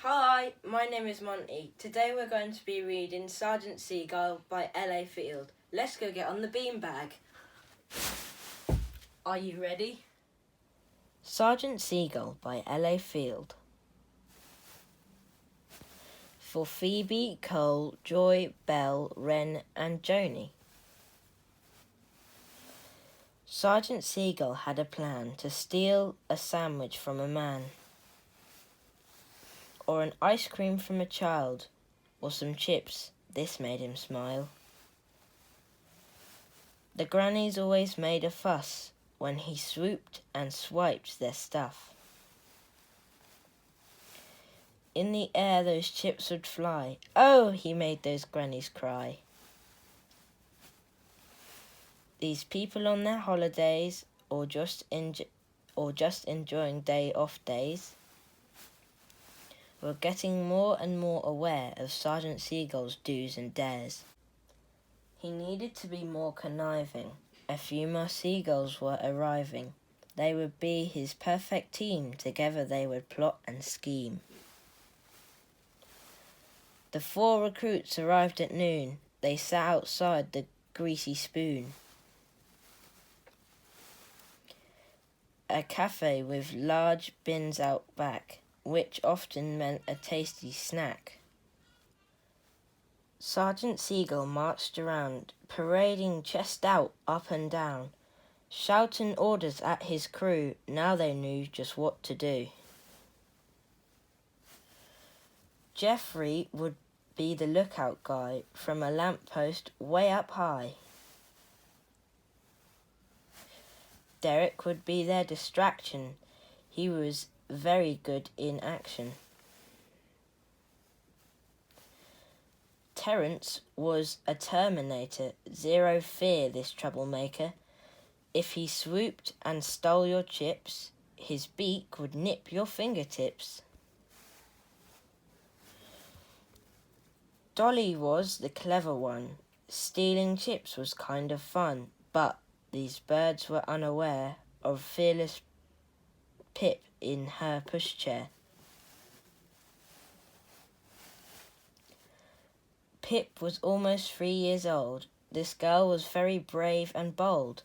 Hi, my name is Monte. Today we're going to be reading Sergeant Seagull by L.A. Field. Let's go get on the beanbag. Are you ready? Sergeant Seagull by L.A. Field. For Phoebe, Cole, Joy, Belle, Wren and Joni. Sergeant Seagull had a plan to steal a sandwich from a man, or an ice cream from a child, or some chips. This made him smile. The grannies always made a fuss when he swooped and swiped their stuff. In the air those chips would fly. Oh, he made those grannies cry. These people on their holidays, or just enjoying day-off days, were getting more and more aware of Sergeant Seagull's do's and dares. He needed to be more conniving. A few more seagulls were arriving. They would be his perfect team. Together they would plot and scheme. The 4 recruits arrived at noon. They sat outside the Greasy Spoon, a cafe with large bins out back, which often meant a tasty snack. Sergeant Seagull marched around, parading chest out, up and down, shouting orders at his crew. Now they knew just what to do. Jeffrey would be the lookout guy from a lamppost way up high. Derek would be their distraction. He was very good in action. Terence was a Terminator, zero fear this troublemaker. If he swooped and stole your chips, his beak would nip your fingertips. Dolly was the clever one. Stealing chips was kind of fun, but these birds were unaware of fearless Pip in her pushchair. Pip was almost 3 years old. This girl was very brave and bold.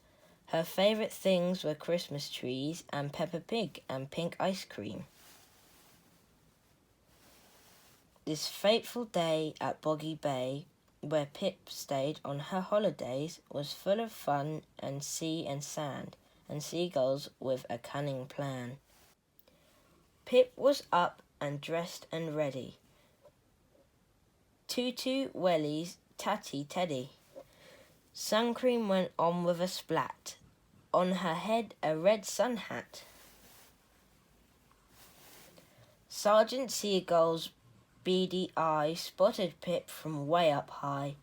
Her favourite things were Christmas trees and Peppa Pig and pink ice cream. This fateful day at Boggy Bay, where Pip stayed on her holidays, was full of fun and sea and sand, and seagulls with a cunning plan. Pip was up and dressed and ready. Tutu, wellies, tatty, teddy. Sun cream went on with a splat. On her head a red sun hat. Sergeant Seagull's beady eye spotted Pip from way up high.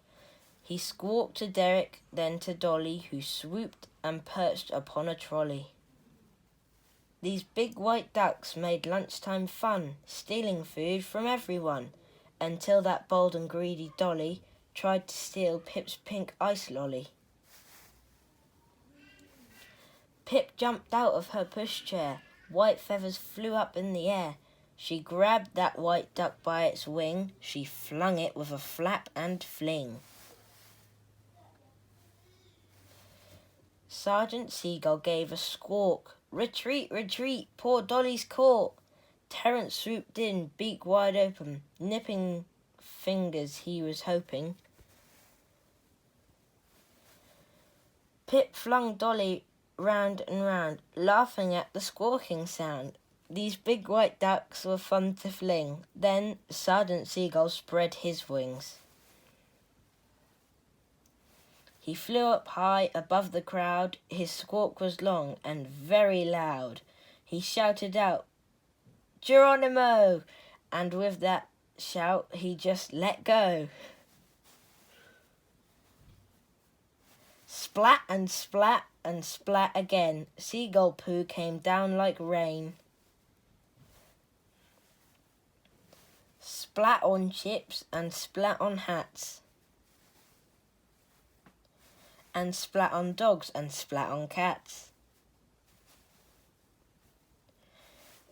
He squawked to Derek, then to Dolly, who swooped and perched upon a trolley. These big white ducks made lunchtime fun, stealing food from everyone, until that bold and greedy Dolly tried to steal Pip's pink ice lolly. Pip jumped out of her pushchair. White feathers flew up in the air. She grabbed that white duck by its wing. She flung it with a flap and fling. Sergeant Seagull gave a squawk. Retreat, retreat, poor Dolly's caught. Terence swooped in, beak wide open, nipping fingers he was hoping. Pip flung Dolly round and round, laughing at the squawking sound. These big white ducks were fun to fling. Then Sergeant Seagull spread his wings. He flew up high above the crowd. His squawk was long and very loud. He shouted out, Geronimo! And with that shout he just let go. Splat and splat and splat again. Seagull poo came down like rain. Splat on chips and splat on hats. And splat on dogs and splat on cats.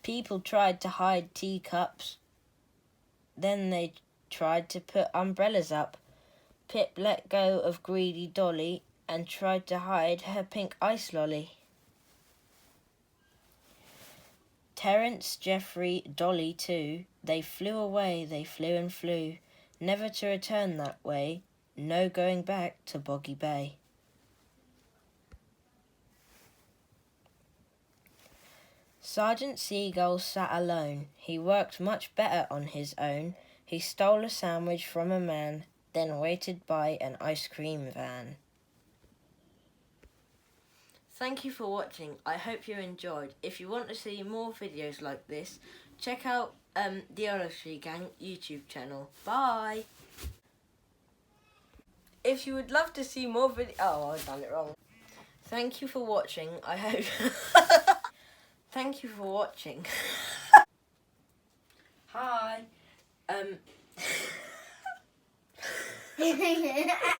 People tried to hide teacups Then they tried to put umbrellas up. Pip let go of greedy Dolly and tried to hide her pink ice lolly. Terence, Geoffrey, Dolly too, they flew away, they flew and flew, never to return that way, no going back to Boggy Bay. Sergeant Seagull sat alone. He worked much better on his own. He stole a sandwich from a man, then waited by an ice cream van. Thank you for watching. I hope you enjoyed. If you want to see more videos like this, check out the Olafsky Gang YouTube channel. Bye! If you would love to see more videos... Oh, I've done it wrong. Thank you for watching. I hope... Thank you for watching. Hi.